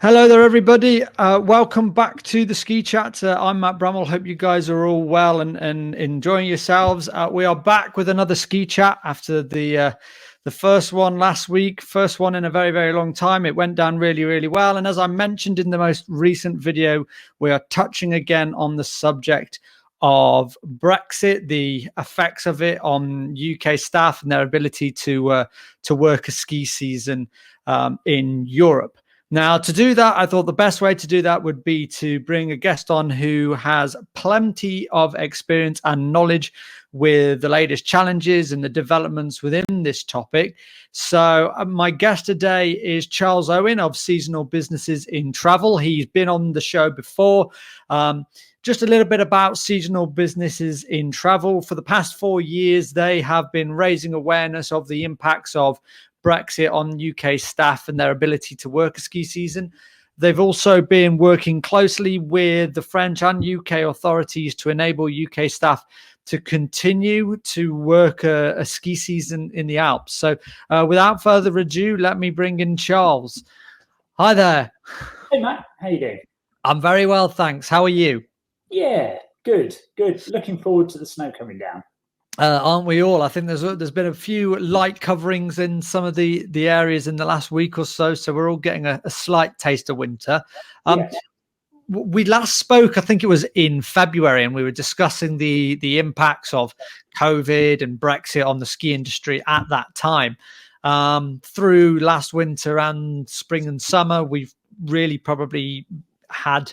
Hello there, everybody. Welcome back to the Ski Chat. I'm Matt Bramwell. Hope you guys are all well and enjoying yourselves. We are back with another Ski Chat after the first one last week. First one in a very, very long time. It went down really, really well. And as I mentioned in the most recent video, we are touching again on the subject of Brexit, the effects of it on UK staff and their ability to work a ski season in Europe. Now, to do that, I thought the best way to do that would be to bring a guest on who has plenty of experience and knowledge with the latest challenges and the developments within this topic. So my guest today is Charles Owen of Seasonal Businesses in Travel. He's been on the show before. Just a little bit about Seasonal Businesses in Travel. For the past 4 years, they have been raising awareness of the impacts of Brexit on UK staff and their ability to work a ski season. They've also been working closely with the French and UK authorities to enable UK staff to continue to work a ski season in the Alps. So without further ado, let me bring in Charles. Hi there. Hey, Matt. How you doing? I'm very well, thanks. How are you? Yeah, good. Looking forward to the snow coming down. Aren't we all? I think there's been a few light coverings in some of the areas in the last week or so, so we're all getting a slight taste of winter. Yeah. We last spoke, I think it was in February, and we were discussing the impacts of COVID and Brexit on the ski industry at that time. Through last winter and spring and summer, we've really probably had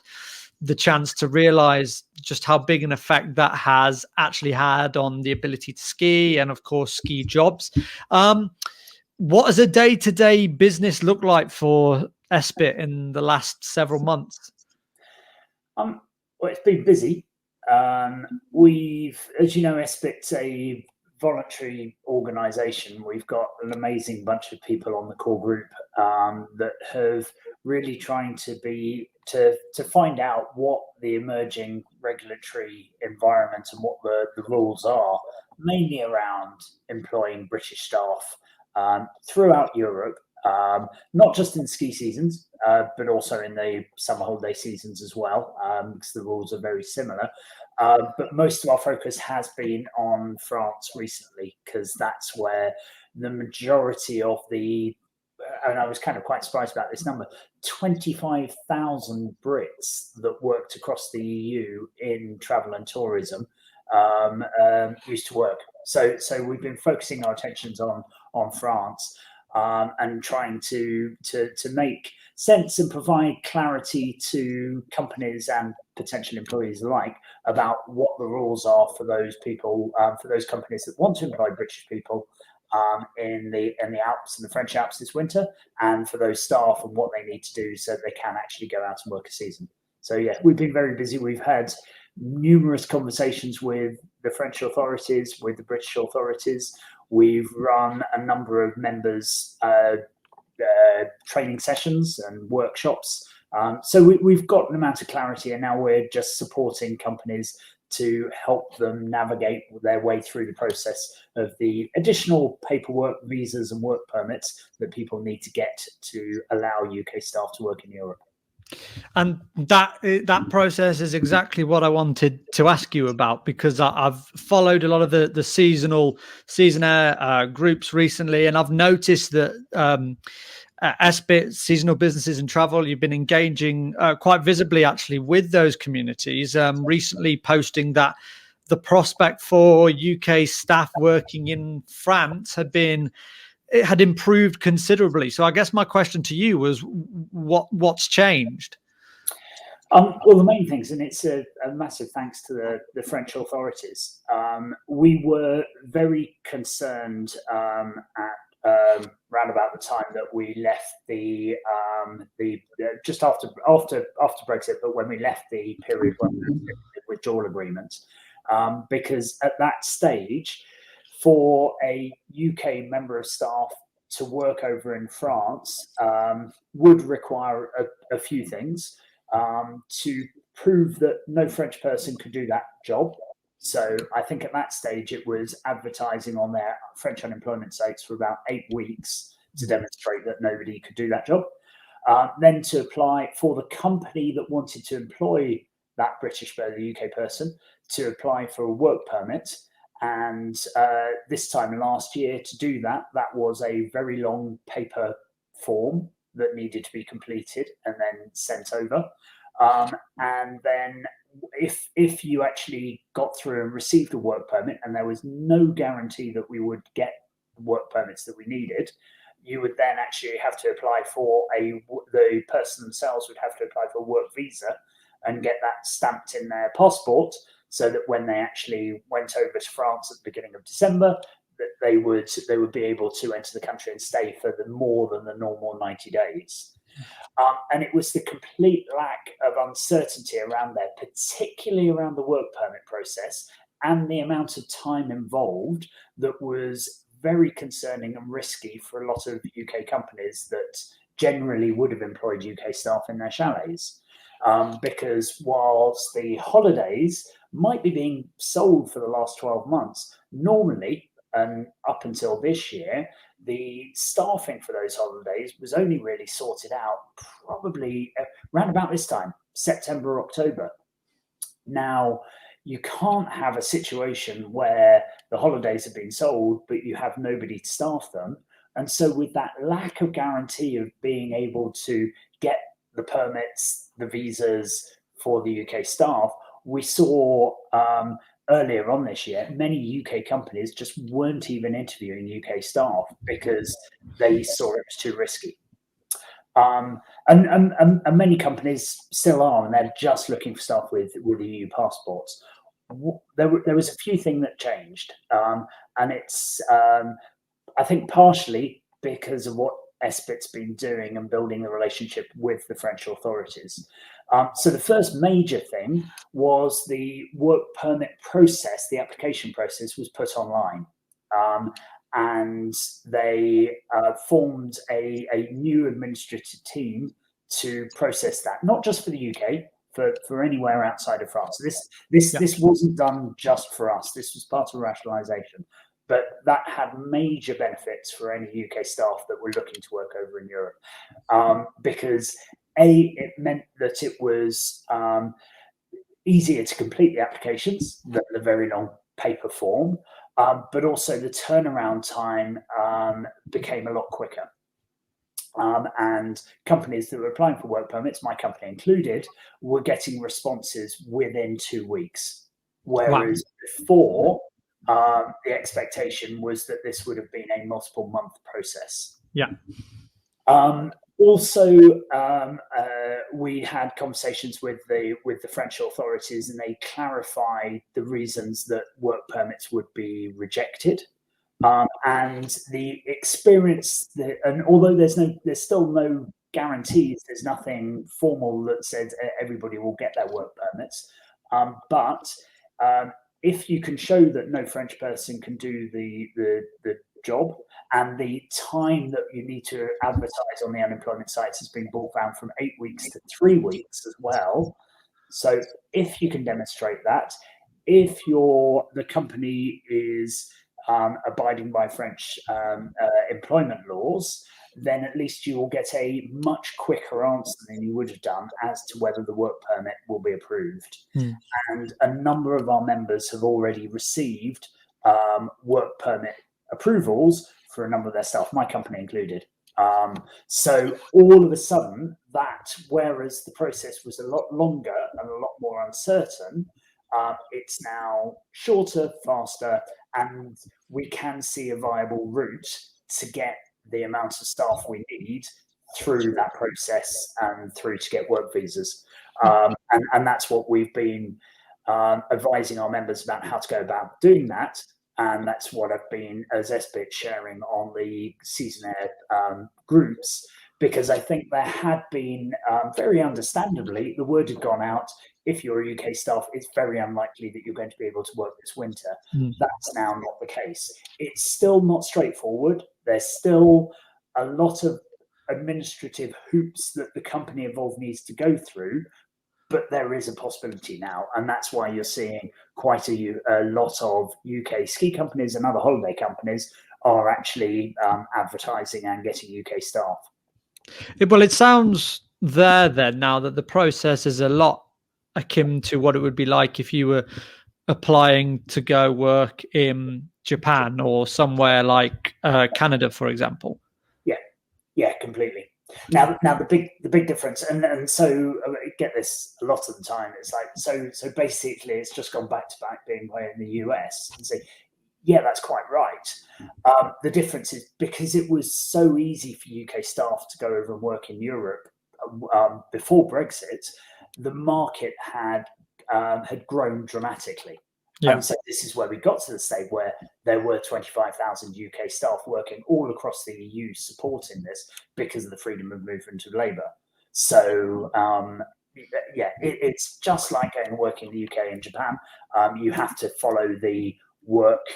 the chance to realize just how big an effect that has actually had on the ability to ski and, of course, ski jobs. What does a day-to-day business look like for Espit in the last several months? Well, it's been busy. We've, as you know, Espit's a voluntary organisation. We've got an amazing bunch of people on the core group that have really trying to find out what the emerging regulatory environment and what the rules are, mainly around employing British staff throughout Europe. Not just in ski seasons, but also in the summer holiday seasons as well, because the rules are very similar. But most of our focus has been on France recently, because that's where the majority of and I was kind of quite surprised about this number, 25,000 Brits that worked across the EU in travel and tourism used to work. So we've been focusing our attentions on France. And trying to make sense and provide clarity to companies and potential employees alike about what the rules are for those people, for those companies that want to employ British people in the Alps, in the French Alps this winter, and for those staff and what they need to do so they can actually go out and work a season. So yeah, we've been very busy. We've had numerous conversations with the French authorities, with the British authorities. We've run a number of members' training sessions and workshops. So we've got an amount of clarity, and now we're just supporting companies to help them navigate their way through the process of the additional paperwork, visas and work permits that people need to get to allow UK staff to work in Europe. And that process is exactly what I wanted to ask you about, because I've followed a lot of the season air groups recently, and I've noticed that Espit, Seasonal Businesses and Travel, you've been engaging quite visibly actually with those communities, recently posting that the prospect for UK staff working in France had improved considerably. So I guess my question to you was, what's changed? Well, the main things, and it's a massive thanks to the French authorities. We were very concerned around about the time that we left the just after Brexit, but when we left the period when we left the withdrawal agreement, because at that stage, for a UK member of staff to work over in France would require a few things to prove that no French person could do that job. So I think at that stage it was advertising on their French unemployment sites for about 8 weeks to demonstrate that nobody could do that job. then to apply for the company that wanted to employ that British or the UK person to apply for a work permit. And this time last year, to do that, that was a very long paper form that needed to be completed and then sent over. And then if you actually got through and received a work permit, and there was no guarantee that we would get the work permits that we needed, you would then actually have to apply for the person themselves would have to apply for a work visa and get that stamped in their passport, so that when they actually went over to France at the beginning of December, that they would be able to enter the country and stay for more than the normal 90 days. And it was the complete lack of uncertainty around there, particularly around the work permit process and the amount of time involved, that was very concerning and risky for a lot of UK companies that generally would have employed UK staff in their chalets. Because whilst the holidays might be being sold for the last 12 months, normally, and up until this year, the staffing for those holidays was only really sorted out probably around about this time, September, October. Now, you can't have a situation where the holidays have been sold, but you have nobody to staff them. And so with that lack of guarantee of being able to get the permits, the visas for the UK staff, we saw earlier on this year, many UK companies just weren't even interviewing UK staff because they saw it was too risky. And many companies still are, and they're just looking for staff with EU passports. There was a few things that changed, and it's I think partially because of what Espit's been doing and building a relationship with the French authorities. So the first major thing was the work permit process, the application process was put online. And they formed a new administrative team to process that, not just for the UK, for anywhere outside of France. This wasn't done just for us. This was part of rationalisation. But that had major benefits for any UK staff that were looking to work over in Europe, because it meant that it was easier to complete the applications than the very long paper form, but also the turnaround time became a lot quicker. And companies that were applying for work permits, my company included, were getting responses within 2 weeks, whereas before, the expectation was that this would have been a multiple month process. Yeah. Also, we had conversations with the French authorities, and they clarified the reasons that work permits would be rejected. And the experience, and although there's still no guarantees, there's nothing formal that says everybody will get their work permits, but if you can show that no French person can do the job, and the time that you need to advertise on the unemployment sites has been brought down from 8 weeks to 3 weeks as well. So if you can demonstrate that, if the company is abiding by French employment laws, then at least you will get a much quicker answer than you would have done as to whether the work permit will be approved. And a number of our members have already received work permit approvals for a number of their staff, my company included. So all of a sudden, whereas the process was a lot longer and a lot more uncertain, it's now shorter, faster, and we can see a viable route to get the amount of staff we need through that process and through to get work visas. And that's what we've been advising our members about, how to go about doing that. And that's what I've been, as Espit, sharing on the Season Air groups, because I think there had been, very understandably, the word had gone out, if you're a UK staff, it's very unlikely that you're going to be able to work this winter. That's now not the case. It's still not straightforward. There's still a lot of administrative hoops that the company involved needs to go through, but there is a possibility now. And that's why you're seeing quite a lot of UK ski companies and other holiday companies are actually advertising and getting UK staff. Well, it sounds there then now that the process is a lot akin to what it would be like if you were applying to go work in Japan or somewhere like Canada, for example. Yeah, completely. Now the big difference, and so I get this a lot of the time. It's like so basically, it's just gone back to back being where in the US, and say, yeah, that's quite right. The difference is because it was so easy for UK staff to go over and work in Europe before Brexit, the market had grown dramatically. Yeah. And so this is where we got to the state where there were 25,000 UK staff working all across the EU supporting this because of the freedom of movement of labour. So it's just like going and working in the UK and Japan. You have to follow the work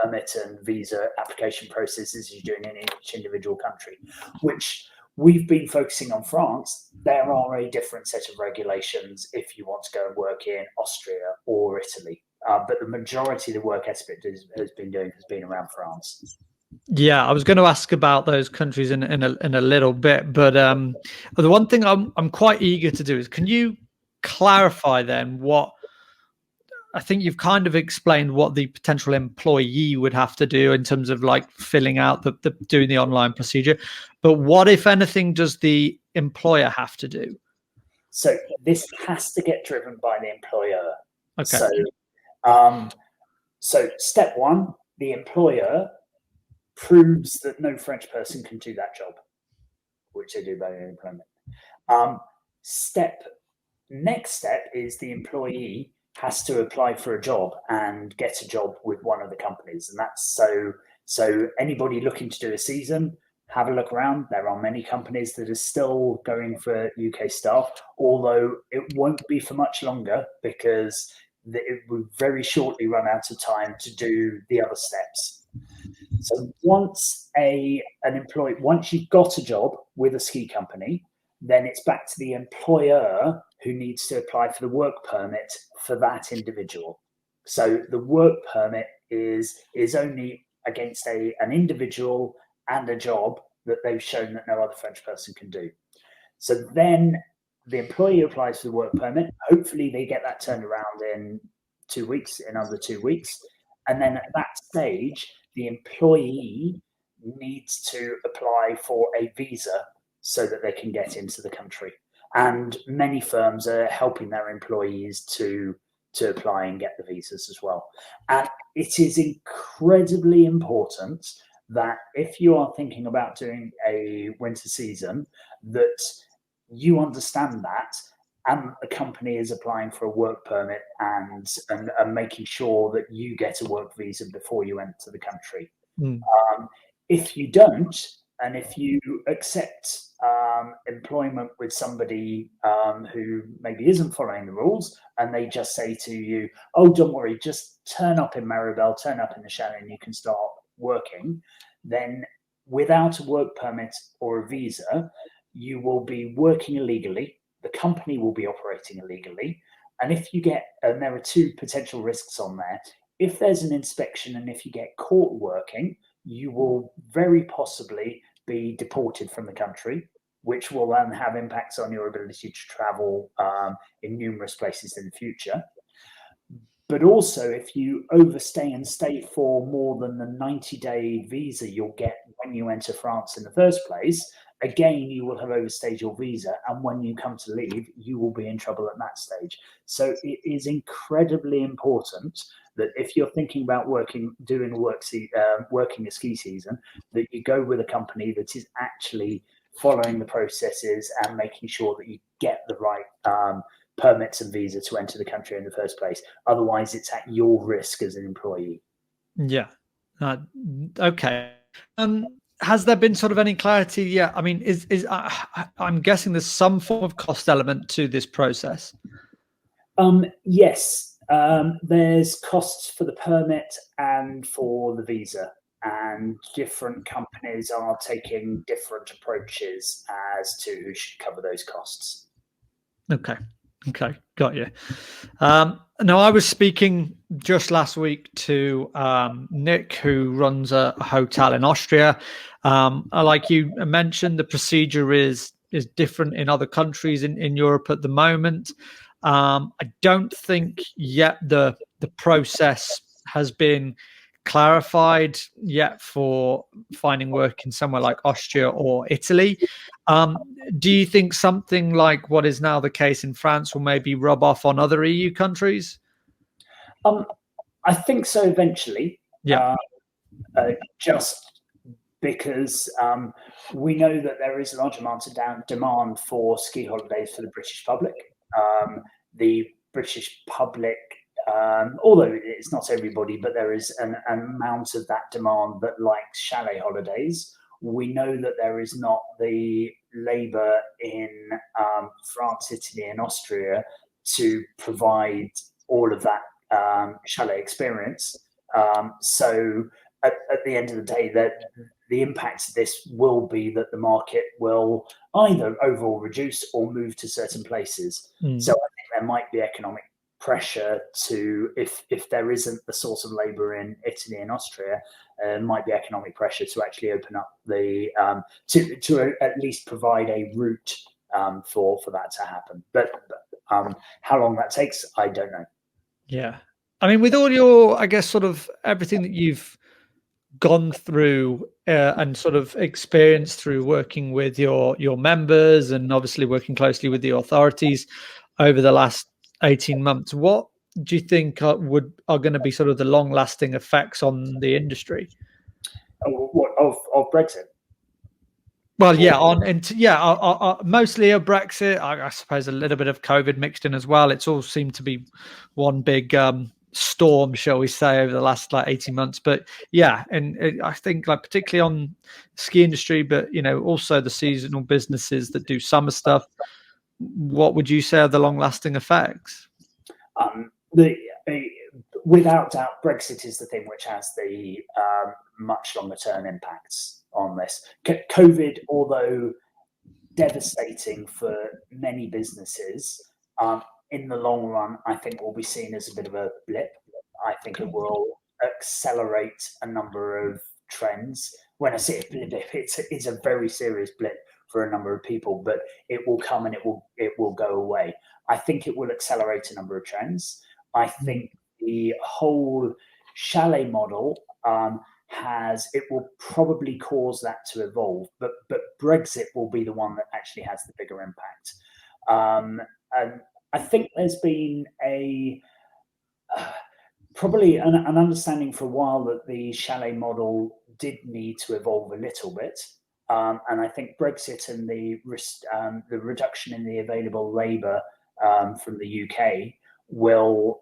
permit and visa application processes you're doing in each individual country, which we've been focusing on France. There are a different set of regulations if you want to go and work in Austria or Italy. But the majority of the work aspect has been around France. Yeah, I was going to ask about those countries in a little bit, but the one thing I'm quite eager to do is, can you clarify then what I think you've kind of explained what the potential employee would have to do in terms of like filling out the doing the online procedure, but what, if anything, does the employer have to do? So this has to get driven by the employer. Okay. So step one, the employer proves that no French person can do that job, which they do by their employment. Next step is the employee has to apply for a job and get a job with one of the companies. And that's so anybody looking to do a season, have a look around. There are many companies that are still going for UK staff, although it won't be for much longer because it will very shortly run out of time to do the other steps. So once once you've got a job with a ski company, then it's back to the employer who needs to apply for the work permit for that individual. So the work permit is only against an individual and a job that they've shown that no other French person can do. So then the employee applies for the work permit. Hopefully they get that turned around in 2 weeks, in under 2 weeks. And then at that stage, the employee needs to apply for a visa so that they can get into the country. And many firms are helping their employees to apply and get the visas as well. And it is incredibly important that if you are thinking about doing a winter season, that you understand that and the company is applying for a work permit and making sure that you get a work visa before you enter the country. If you don't, and if you accept employment with somebody who maybe isn't following the rules, and they just say to you, "Oh, don't worry, just turn up in Maribel, turn up in the chalet, and you can start working," then without a work permit or a visa, you will be working illegally. The company will be operating illegally. And and there are two potential risks on there. If there's an inspection and if you get caught working, you will very possibly be deported from the country, which will then have impacts on your ability to travel in numerous places in the future. But also, if you overstay and stay for more than the 90-day visa you'll get when you enter France in the first place, again, you will have overstayed your visa. And when you come to leave, you will be in trouble at that stage. So it is incredibly important that if you're thinking about working a ski season, that you go with a company that is actually following the processes and making sure that you get the right permits and visa to enter the country in the first place. Otherwise, it's at your risk as an employee. Yeah. Okay. Has there been sort of any clarity yet? I mean, I'm guessing there's some form of cost element to this process. Yes. There's costs for the permit and for the visa, and different companies are taking different approaches as to who should cover those costs. Okay, got you. No, I was speaking just last week to Nick, who runs a hotel in Austria. Like you mentioned, the procedure is different in other countries in Europe at the moment. I don't think yet the process has been clarified yet for finding work in somewhere like Austria or Italy. Do you think something like what is now the case in France will maybe rub off on other EU countries? I think so eventually. Yeah. Just because we know that there is a large amount of demand for ski holidays for the British public. The British public, although it's not everybody, but there is an amount of that demand that likes chalet holidays. We know that there is not the labour in France, Italy, and Austria to provide all of that chalet experience. So at the end of the day, that the impact of this will be that the market will either overall reduce or move to certain places. So I think there might be economic pressure to, if there isn't the source of labour in Italy and Austria, might be economic pressure to actually open up the to at least provide a route for that to happen. But how long that takes, I don't know. Yeah. I mean, with all your, I guess, sort of everything that you've gone through and sort of experienced through working with your members and obviously working closely with the authorities over the last 18 months, what do you think are going to be sort of the long lasting effects on the industry? What of Brexit? Well, yeah, mostly a Brexit. I suppose a little bit of COVID mixed in as well. It's all seemed to be one big storm, shall we say, over the last 18 months. But yeah, and I think particularly on the ski industry, but also the seasonal businesses that do summer stuff. What would you say are the long lasting effects? Without doubt, Brexit is the thing which has the much longer term impacts on this. COVID, although devastating for many businesses, in the long run, I think will be seen as a bit of a blip. I think it will accelerate a number of trends. When I say a blip, it's a very serious blip for a number of people, but it will come and it will go away. I think it will accelerate a number of trends. I think the whole chalet model it will probably cause that to evolve, but Brexit will be the one that actually has the bigger impact. And I think there's been probably an understanding for a while that the chalet model did need to evolve a little bit. And I think Brexit and the reduction in the available labour from the UK will,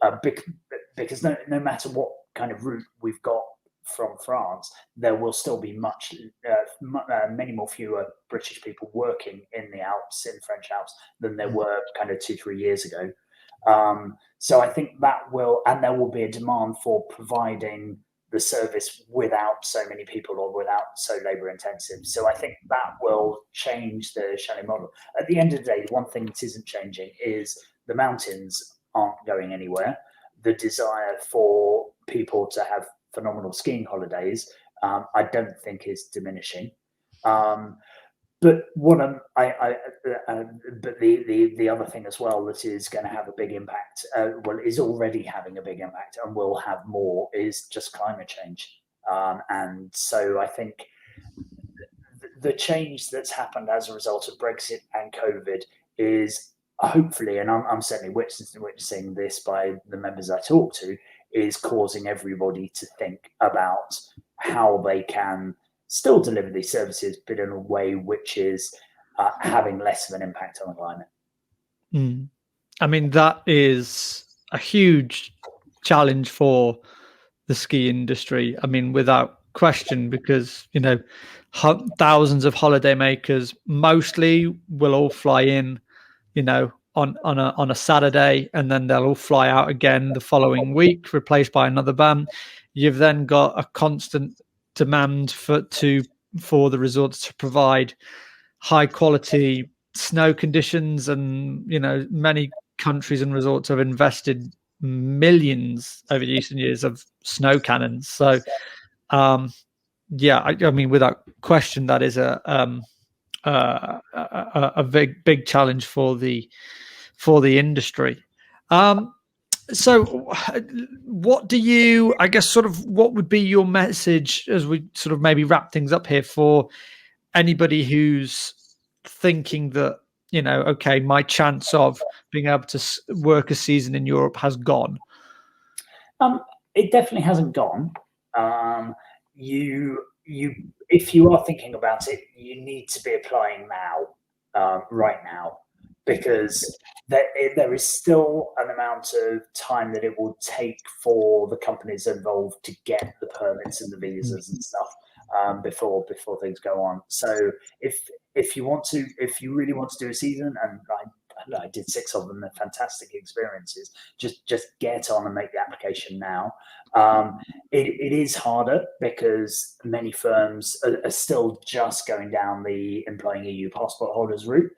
because no matter what kind of route we've got from France, there will still be many fewer British people working in the Alps, in French Alps, than there were kind of 2-3 years ago. So I think that will, and there will be a demand for providing the service without so many people or without so labour intensive. So I think that will change the chalet model. At the end of the day, one thing that isn't changing is the mountains aren't going anywhere. The desire for people to have phenomenal skiing holidays, I don't think is diminishing. But the other thing as well that is going to have a big impact, is already having a big impact and will have more, is just climate change. And so I think the change that's happened as a result of Brexit and COVID is hopefully, and I'm certainly witnessing this by the members I talk to, is causing everybody to think about how they can still deliver these services, but in a way which is having less of an impact on the climate. I mean, that is a huge challenge for the ski industry. I mean, without question, because, thousands of holidaymakers mostly will all fly in, on a Saturday, and then they'll all fly out again the following week, replaced by another band. You've then got a constant demand for the resorts to provide high quality snow conditions, and many countries and resorts have invested millions over the recent years of snow cannons. So, yeah, I mean, without question, that is a big challenge for the industry. So what do you, I guess, sort of what would be your message as we sort of maybe wrap things up here for anybody who's thinking that, you know, okay, my chance of being able to work a season in Europe has gone? It definitely hasn't gone. If you are thinking about it, you need to be applying now, right now, because there is still an amount of time that it will take for the companies involved to get the permits and the visas and stuff before things go on. So if you really want to do a season, and I did 6 of them, they're fantastic experiences. Just get on and make the application now. It is harder because many firms are still just going down the employing EU passport holders route,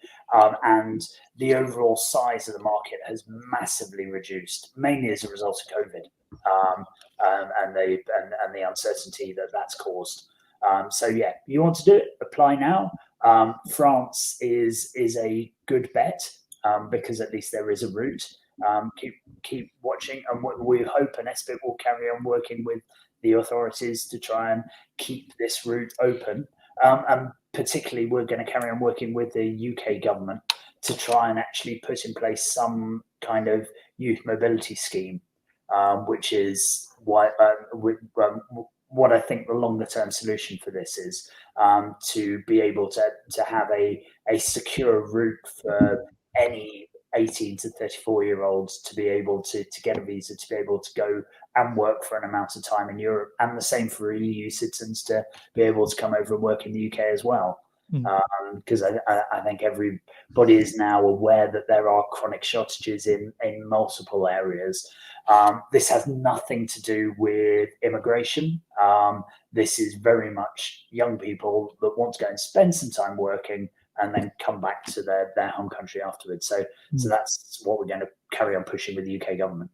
and the overall size of the market has massively reduced, mainly as a result of COVID and the uncertainty that that's caused. So yeah, you want to do it, apply now. France is a good bet because at least there is a route. Keep watching, and we hope and SBIT will carry on working with the authorities to try and keep this route open. And particularly, we're going to carry on working with the UK government to try and actually put in place some kind of youth mobility scheme, which is what I think the longer term solution for this is, to be able to have a secure route for any 18 to 34-year-olds to be able to get a visa, to be able to go and work for an amount of time in Europe, and the same for EU citizens to be able to come over and work in the UK as well. Because I think everybody is now aware that there are chronic shortages in multiple areas. This has nothing to do with immigration. This is very much young people that want to go and spend some time working and then come back to their home country afterwards. So that's what we're going to carry on pushing with the UK government.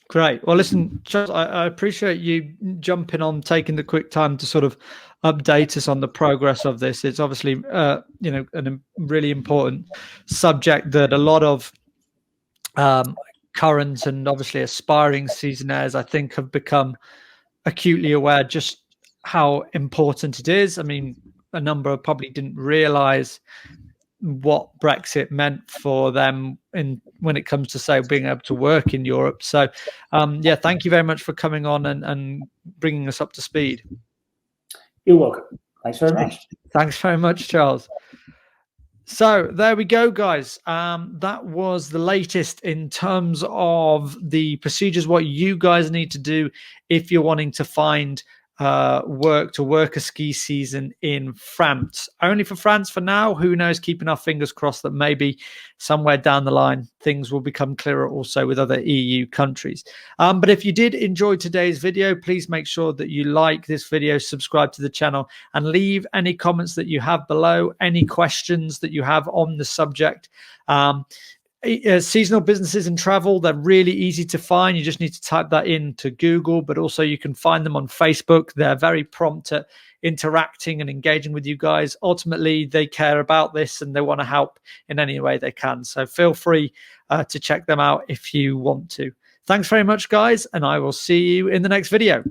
Great. Well, listen, Charles, I appreciate you jumping on, taking the quick time to sort of update us on the progress of this. It's obviously, a really important subject that a lot of current and obviously aspiring seasonaires, I think, have become acutely aware just how important it is. I mean, a number probably didn't realize what Brexit meant for them when it comes to, say, being able to work in Europe. So, yeah, thank you very much for coming on and bringing us up to speed. You're welcome. Thanks very much. Thanks very much, Charles. So there we go, guys. That was the latest in terms of the procedures, what you guys need to do if you're wanting to find work a ski season in France. Only for France for now. Who knows? Keeping our fingers crossed that maybe somewhere down the line things will become clearer also with other EU countries. But if you did enjoy today's video, please make sure that you like this video, subscribe to the channel, and leave any comments that you have below, any questions that you have on the subject. Seasonal businesses and travel, they're really easy to find. You just need to type that into Google, but also you can find them on Facebook. They're very prompt at interacting and engaging with you guys. Ultimately, they care about this and they want to help in any way they can. So feel free to check them out if you want to. Thanks very much, guys, and I will see you in the next video.